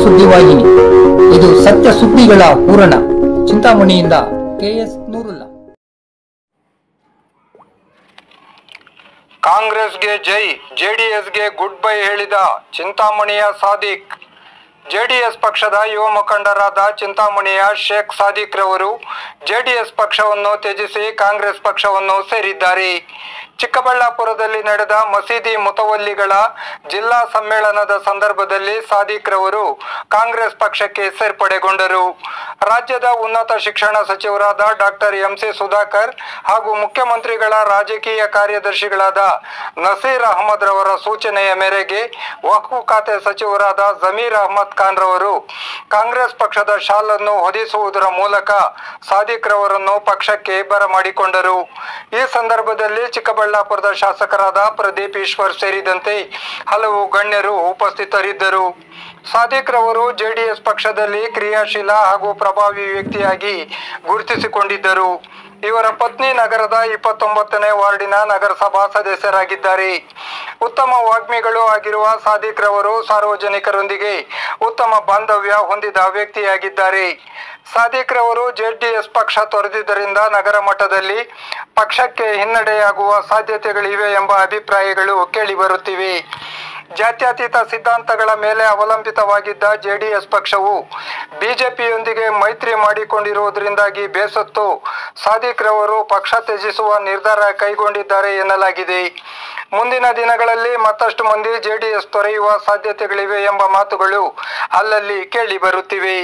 ಸುದ್ದಿವಾಹಿನಿ. ಇದು ಸತ್ಯ ಸುದ್ದಿಗಳ ಪೂರಣ. ಚಿಂತಾಮಣಿಯಿಂದ KS ನೂರುಲ್ಲಾ. ಕಾಂಗ್ರೆಸ್ಗೆ ಜೈ, ಜೆಡಿಎಸ್ಗೆ ಗುಡ್ ಬೈ ಹೇಳಿದ ಚಿಂತಾಮಣಿಯ ಸಾದಿಕ್. ಜೆಡಿಎಸ್ ಪಕ್ಷದ ಯುವ ಮುಖಂಡರಾದ ಚಿಂತಾಮಣಿಯ ಶೇಖ್ ಸಾದಿಕ್ ರವರು ಜೆಡಿಎಸ್ ಪಕ್ಷವನ್ನು ತ್ಯಜಿಸಿ ಕಾಂಗ್ರೆಸ್ ಪಕ್ಷವನ್ನು ಸೇರಿದ್ದಾರೆ. ಚಿಕ್ಕಬಳ್ಳಾಪುರದಲ್ಲಿ ನಡೆದ ಮಸೀದಿ ಮುತವಲ್ಲಿಗಳ ಜಿಲ್ಲಾ ಸಮ್ಮೇಳನದ ಸಂದರ್ಭದಲ್ಲಿ ಸಾದಿಕ್ ರವರು ಕಾಂಗ್ರೆಸ್ ಪಕ್ಷಕ್ಕೆ ಸೇರ್ಪಡೆಗೊಂಡರು. ರಾಜ್ಯದ ಉನ್ನತ ಶಿಕ್ಷಣ ಸಚಿವರಾದ ಡಾಕ್ಟರ್ MC ಸುಧಾಕರ್ ಹಾಗೂ ಮುಖ್ಯಮಂತ್ರಿಗಳ ರಾಜಕೀಯ ಕಾರ್ಯದರ್ಶಿಗಳಾದ ನಸೀರ್ ಅಹಮದ್ ರವರ ಸೂಚನೆಯ ಮೇರೆಗೆ ವಕ್ಫ್ ಖಾತೆ ಸಚಿವರಾದ ಜಮೀರ್ ಅಹಮದ್ ಖಾನ್ ರವರು ಕಾಂಗ್ರೆಸ್ ಪಕ್ಷದ ಶಾಲನ್ನು ಹೊದಿಸುವುದರ ಮೂಲಕ ಸಾದಿಕ್ ರವರನ್ನು ಪಕ್ಷಕ್ಕೆ ಬರಮಾಡಿಕೊಂಡರು. ಈ ಸಂದರ್ಭದಲ್ಲಿ ಚಿಕ್ಕಬಳ್ಳಾಪುರದ ಶಾಸಕರಾದ ಪ್ರದೀಪ್ ಈಶ್ವರ್ ಸೇರಿದಂತೆ ಹಲವು ಗಣ್ಯರು ಉಪಸ್ಥಿತರಿದ್ದರು. ಸಾದಿಕ್ ರವರು ಜೆಡಿಎಸ್ ಪಕ್ಷದಲ್ಲಿ ಕ್ರಿಯಾಶೀಲ ಹಾಗೂ ಪ್ರಭಾವಿ ವ್ಯಕ್ತಿಯಾಗಿ ಗುರುತಿಸಿಕೊಂಡಿದ್ದರು. ಇವರ ಪತ್ನಿ ನಗರದ 29ನೇ ವಾರ್ಡಿನ ನಗರಸಭಾ ಸದಸ್ಯರಾಗಿದ್ದಾರೆ. ಉತ್ತಮ ವಾಗ್ಮಿಗಳು ಆಗಿರುವ ಸಾದಿಕ್ ರವರು ಸಾರ್ವಜನಿಕರೊಂದಿಗೆ ಉತ್ತಮ ಬಾಂಧವ್ಯ ಹೊಂದಿದ ವ್ಯಕ್ತಿಯಾಗಿದ್ದಾರೆ. ಸಾದಿಕ್ ರವರು ಜೆಡಿಎಸ್ ಪಕ್ಷ ತೊರೆದಿದ್ದರಿಂದ ನಗರ ಮಟ್ಟದಲ್ಲಿ ಪಕ್ಷಕ್ಕೆ ಹಿನ್ನಡೆಯಾಗುವ ಸಾಧ್ಯತೆಗಳಿವೆ ಎಂಬ ಅಭಿಪ್ರಾಯಗಳು ಕೇಳಿಬರುತ್ತಿವೆ. ಜಾತ್ಯತೀತ ಸಿದ್ಧಾಂತಗಳ ಮೇಲೆ ಅವಲಂಬಿತವಾಗಿದ್ದ ಜೆಡಿಎಸ್ ಪಕ್ಷವು ಬಿಜೆಪಿಯೊಂದಿಗೆ ಮೈತ್ರಿ ಮಾಡಿಕೊಂಡಿರುವುದರಿಂದಾಗಿ ಬೇಸತ್ತು ಸಾದಿಕ್ ರವರು ಪಕ್ಷ ತ್ಯಜಿಸುವ ನಿರ್ಧಾರ ಕೈಗೊಂಡಿದ್ದಾರೆ ಎನ್ನಲಾಗಿದೆ. ಮುಂದಿನ ದಿನಗಳಲ್ಲಿ ಮತ್ತಷ್ಟು ಮಂದಿ ಜೆಡಿಎಸ್ ತೊರೆಯುವ ಸಾಧ್ಯತೆಗಳಿವೆ ಎಂಬ ಮಾತುಗಳು ಅಲ್ಲಲ್ಲಿ ಕೇಳಿಬರುತ್ತಿವೆ.